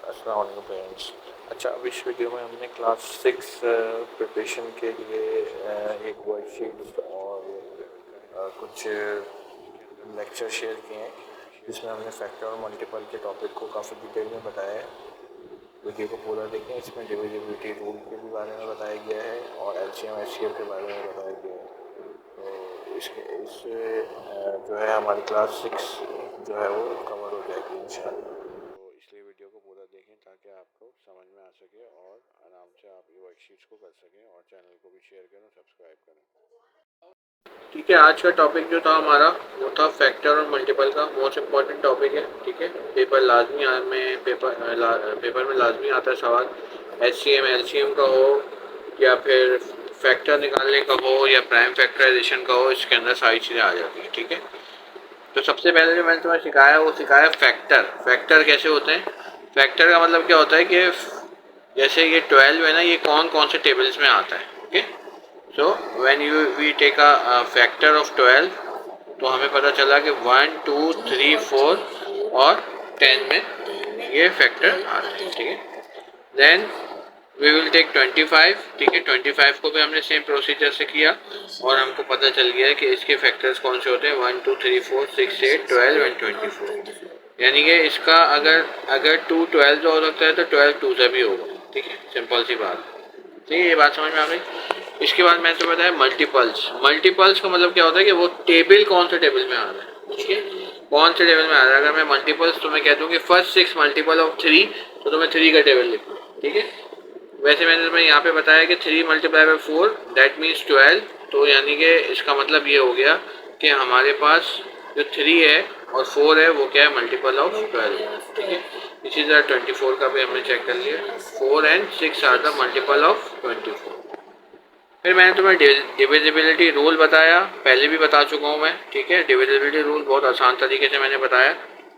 अस्सलाम वालेकुम फ्रेंड्स। अच्छा, अब इस वीडियो में हमने क्लास 6 प्रिपरेशन के लिए एक वर्कशीट और कुछ लेक्चर शेयर किए हैं जिसमें हमने फैक्टर और मल्टीपल के टॉपिक को काफ़ी डिटेल में बताया है। वीडियो को पूरा देखें, इसमें डिविजिबिलिटी रूल के भी बारे में बताया गया है और एलसीएम एचसीएफ के बारे में बताया गया है। तो इससे जो है हमारी क्लास 6 जो है वो कवर हो जाएगी इंशाल्लाह। तो इसलिए वीडियो को पूरा देखें ताकि आपको समझ में आ सके और आराम से आप ये वर्कशीट्स को कर सकें और चैनल को भी शेयर करें, सब्सक्राइब करें। ठीक है, आज का टॉपिक जो था हमारा वो था फैक्टर और मल्टीपल का। मोस्ट इम्पॉर्टेंट टॉपिक है। ठीक है, पेपर में लाजमी आता है सवाल, एचसीएम एलसीएम का हो या फिर फैक्टर निकालने का हो या प्राइम फैक्टराइजेशन का हो, इसके अंदर सारी चीज़ें आ जाती हैं। ठीक है, तो सबसे पहले जो मैंने तुम्हें सिखाया वो सिखाया फैक्टर। फैक्टर कैसे होते हैं? फैक्टर का मतलब क्या होता है कि जैसे ये 12 है ना, ये कौन कौन से टेबल्स में आता है। Okay, so when we take a factor of 12, तो हमें पता चला कि 1 2 3 4 और 10 में ये फैक्टर आते हैं। ठीक है, देन वी विल टेक 25। ठीक है, 25 को भी हमने सेम प्रोसीजर से किया और हमको पता चल गया है कि इसके फैक्टर्स कौन से होते हैं, 1 2 3 4 6 8 12 एंड 24। यानी कि इसका अगर 2 12 जो हो सकता है तो 12 2 से भी होगा। ठीक है, सिंपल सी बात। ठीक है, ये बात समझ में आ गई। इसके बाद मैंने तो बताया मल्टीपल्स। मल्टीपल्स का मतलब क्या होता है कि वो टेबल कौन से टेबल में आ रहा है। ठीक है, कौन से टेबल में आ रहा है। अगर मैं मल्टीपल्स तुम्हें कह दूँ कि फर्स्ट 6 मल्टीपल ऑफ 3, तो तुम्हें 3 का टेबल लिखो। ठीक है, वैसे मैंने तुम्हें यहाँ पे बताया कि 3 मल्टीप्लाई बाई 4 दैट मीन्स 12। तो यानी कि इसका मतलब ये हो गया कि हमारे पास जो 3 है और 4 है वो क्या है, मल्टीपल ऑफ 12। ठीक है, इसी तरह 24 का भी हमने चेक कर लिया, 4 and 6 are the multiple of 24। फिर मैंने तुम्हें डिविजिबिलिटी रूल बताया, पहले भी बता चुका हूँ मैं। ठीक है, डिविजिबिलिटी रूल बहुत आसान तरीके से मैंने बताया।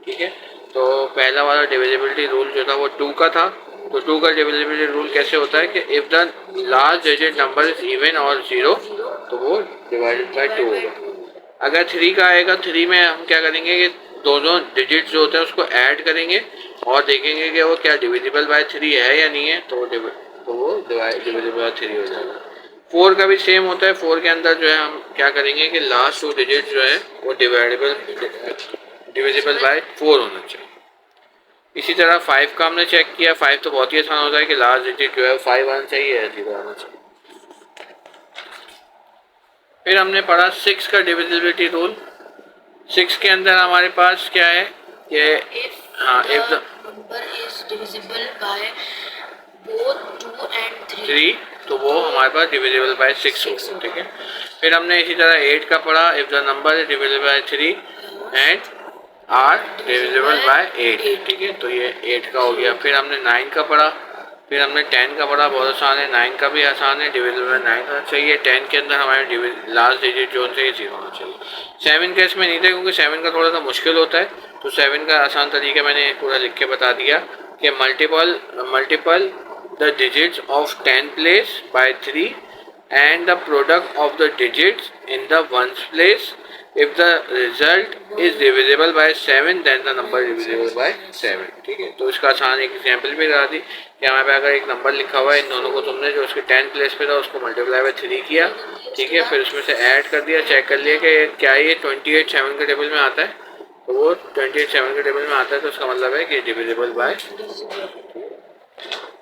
ठीक है, तो पहला वाला डिविजिबिलिटी रूल जो था वो 2 का था। तो 2 का डिविजिबिलिटी रूल कैसे होता है कि if the last digit number is even और 0, तो वो डिवाइडेड बाई 2 होगा। अगर 3 का आएगा, 3 में हम क्या करेंगे कि दोनों डिजिट जो होते हैं उसको ऐड करेंगे और देखेंगे कि वो क्या डिविजिबल बाय 3 है या नहीं है, तो वो डिविजिबल बाय 3 हो जाएगा। 4 का भी सेम होता है। 4 के अंदर जो है हम क्या करेंगे कि लास्ट 2 डिजिट जो है वो डिविजिबल बाय 4 होना चाहिए। इसी तरह 5 का हमने चेक किया। 5 तो बहुत ही आसान होता है कि लास्ट डिजिट जो है 5 आना चाहिए या 0 आना चाहिए। फिर हमने पढ़ा 6 का डिविजिबिलिटी रूल। 6 के अंदर हमारे पास क्या है कि हाँ, if the number is divisible by both 2 and 3, तो वो हमारे पास डिविजिबल बाय 6 होगा। ठीक है, फिर हमने इसी तरह 8 का पढ़ा, if the number is divisible by 3 and are divisible by 8। ठीक है, तो ये 8 का हो गया। फिर हमने 9 का पढ़ा, फिर हमने 10 का पढ़ा, बहुत आसान है। 9 का भी आसान है, डिविजिबल बाय 9 होना चाहिए। 10 के अंदर हमारे लास्ट डिजिट जो चाहिए 0 होना चाहिए। 7 का इसमें नहीं था क्योंकि 7 का थोड़ा सा मुश्किल होता है, तो 7 का आसान तरीका मैंने पूरा लिख के बता दिया कि multiple the digits of 10 place by 3 and the product of the digits in the ones place. If the result is divisible by 7 then the number is divisible by 7। ठीक है, तो इसका आसान एक एग्जांपल भी करा दी कि हमारे पे अगर एक नंबर लिखा हुआ है, इन दोनों को तुमने जो उसके 10 प्लेस पे था उसको मल्टीप्लाई बाय 3 किया। ठीक है, फिर उसमें से ऐड कर दिया, चेक कर लिया कि क्या ये 28 7 के टेबल में आता है, तो वो 28 7 के टेबल में आता है, तो उसका मतलब है कि डिविजिबल बाय।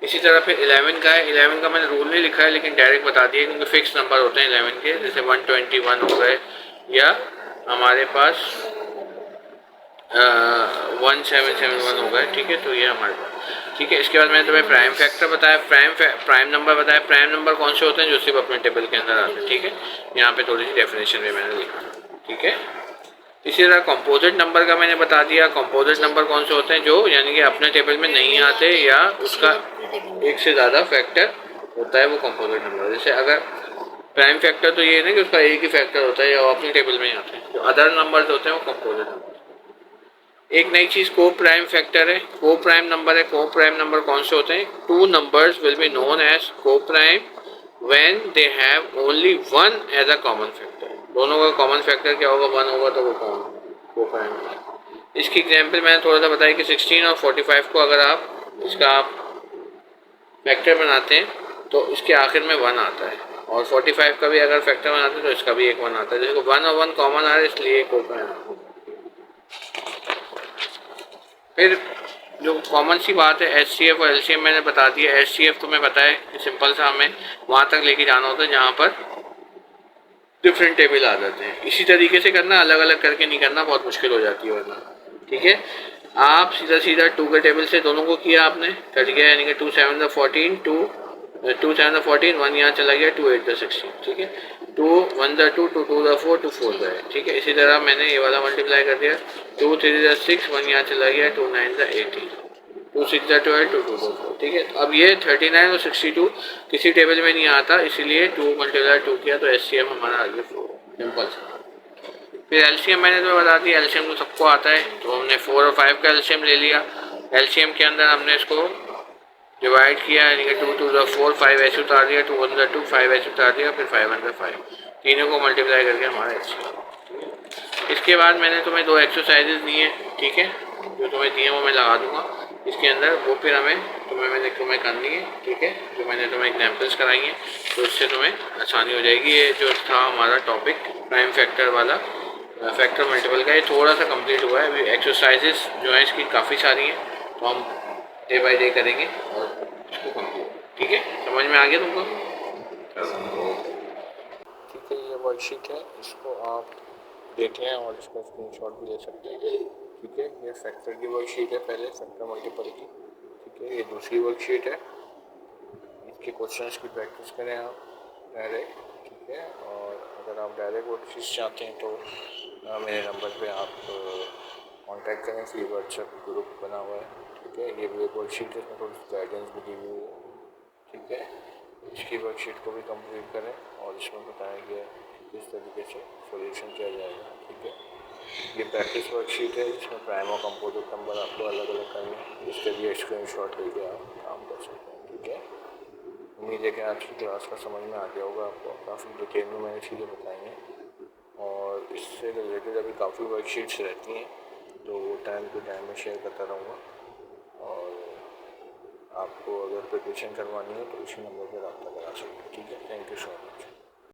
इसी तरह फिर 11 का है। 11 का मैंने रूल नहीं लिखा है लेकिन डायरेक्ट बता दिया क्योंकि फिक्स नंबर होते हैं 11 के, जैसे 121 हो गए या हमारे पास 1771 हो गए। ठीक है, तो ये हमारे पास। ठीक है, इसके बाद मैंने तुम्हें प्राइम फैक्टर बताया, प्राइम नंबर बताया। प्राइम नंबर कौन से होते हैं, जो सिर्फ अपने टेबल के अंदर आते हैं। ठीक है, यहाँ पे थोड़ी सी डेफिनेशन भी मैंने लिखा। ठीक है, इसी तरह कंपोजिट नंबर का मैंने बता दिया। कंपोजिट नंबर कौन से होते हैं, जो यानी कि अपने टेबल में नहीं आते या उसका एक से ज़्यादा फैक्टर होता है, वो कंपोजिट नंबर। जैसे अगर प्राइम फैक्टर तो ये है ना कि उसका एक ही फैक्टर होता है या वो अपने टेबल में ही आते हैं। जो अदर नंबर्स होते हैं वो कंपोजिट नंबर। एक नई चीज़ को प्राइम फैक्टर है, को प्राइम नंबर है। को प्राइम नंबर कौन से होते हैं, 2 numbers will be known as coprime when they have only 1 as a common factor. दोनों का कॉमन फैक्टर क्या होगा, 1 होगा, तो वो को प्राइम। इसकी एग्जांपल मैंने थोड़ा सा बताया कि 16 और 45 को अगर आप इसका आप फैक्टर बनाते हैं तो इसके आखिर में 1 आता है, और 45 का भी अगर फैक्टर बनाते हैं तो इसका भी एक 1 आता है। देखो 1 और 1 कॉमन आ रहा है इसलिए एक ओपन है। फिर जो कॉमन सी बात है एच सी एफ और एल सी एम मैंने बता दिया। एच सी एफ तुम्हें पता है कि सिंपल सा हमें वहाँ तक लेके जाना होता है जहाँ पर डिफरेंट टेबल आ जाते हैं। इसी तरीके से करना, अलग अलग करके नहीं करना, बहुत मुश्किल हो जाती है वरना। ठीक है, आप सीधा सीधा 2 के टेबल से दोनों को किया आपने, कट गया, यानी कि 2 7 द 14, 2 7 द 14, 1 यहाँ चला गया, 2 8 द 16। ठीक है, 2 1 द 2, 2 2 द 4, 2 4 द 8। ठीक है, इसी तरह मैंने ये वाला मल्टीप्लाई कर दिया, 2 3 द 6, 1 यहाँ चला गया, 2 9 द 18, 2 6 द 12, 2 2 द 4। ठीक है, तो अब ये 39 और 62 किसी टेबल में नहीं आता, इसीलिए 2 मल्टीप्लाई 2 किया तो एच सी एम हमारा आ गया 4। सिंपल सा। फिर एलसीएम मैंने तो बता दिया, एलसीएम तो सबको आता है, तो हमने 4 और 5 का एलसीएम ले लिया। एलसीएम के अंदर हमने इसको डिवाइड किया, यानी कि 2 2 4, 5 ऐसे उतार दिया, 2 1 2, 5 ऐसे उतार दिया, फिर 5 1 5, तीनों को मल्टीप्लाई करके हमारा एलसीएम। इसके बाद मैंने तुम्हें 2 एक्सरसाइजेज दिए, ठीक है, जो तुम्हें दिए वो मैं लगा दूंगा इसके अंदर, वो फिर मैंने तुम्हें करनी है। ठीक है, जो मैंने तुम्हें एग्जाम्पल्स कराई हैं, तो इससे तुम्हें आसानी हो जाएगी। ये जो था हमारा टॉपिक प्राइम फैक्टर वाला, फैक्टर मल्टीपल का, ये थोड़ा सा कंप्लीट हुआ है। अभी एक्सरसाइजेस जो है इसकी काफ़ी सारी हैं, तो हम डे बाय डे करेंगे और इसको कंप्लीट। ठीक है, समझ में आ गया तुमको? ठीक है, ये वर्कशीट है, इसको आप देखें और इसका स्क्रीनशॉट भी ले सकते हैं। ठीक है, ये फैक्टर की वर्कशीट है, पहले फैक्टर मल्टीपल की। ठीक है, ये दूसरी वर्कशीट है, इसके क्वेश्चंस की प्रैक्टिस करें आप डायरेक्ट। ठीक है, और अगर आप डायरेक्ट वर्कशीट चाहते हैं तो मेरे नंबर पे आप कांटेक्ट करें, फ्री व्हाट्सएप ग्रुप बना हुआ है। ठीक है, ये भी एक वर्कशीट है, इसमें थोड़ी सी गाइडेंस भी दी हुई है। ठीक है, इसकी वर्कशीट को भी कंप्लीट करें और इसमें बताएं कि किस तरीके से सॉल्यूशन किया जाएगा। ठीक है, ये प्रैक्टिस वर्कशीट है, इसमें प्राइम और कंपोजिट नंबर आपको अलग अलग करने हैं, इसके लिए स्क्रीनशॉट लेके आप काम कर सकते हैं। ठीक है, उम्मीद है कि आज की क्लास का समझ में आ गया होगा आपको, काफ़ी डिटेल में मैंने चीज़ें बताई हैं, और इससे रिलेटेड अभी काफ़ी वर्कशीट्स रहती हैं, तो वो टाइम टू टाइम में शेयर करता रहूँगा। और आपको अगर प्रिपरेशन करवानी है तो इसी नंबर पर रब्ता करा सकते हैं। ठीक है, थैंक यू सो मच।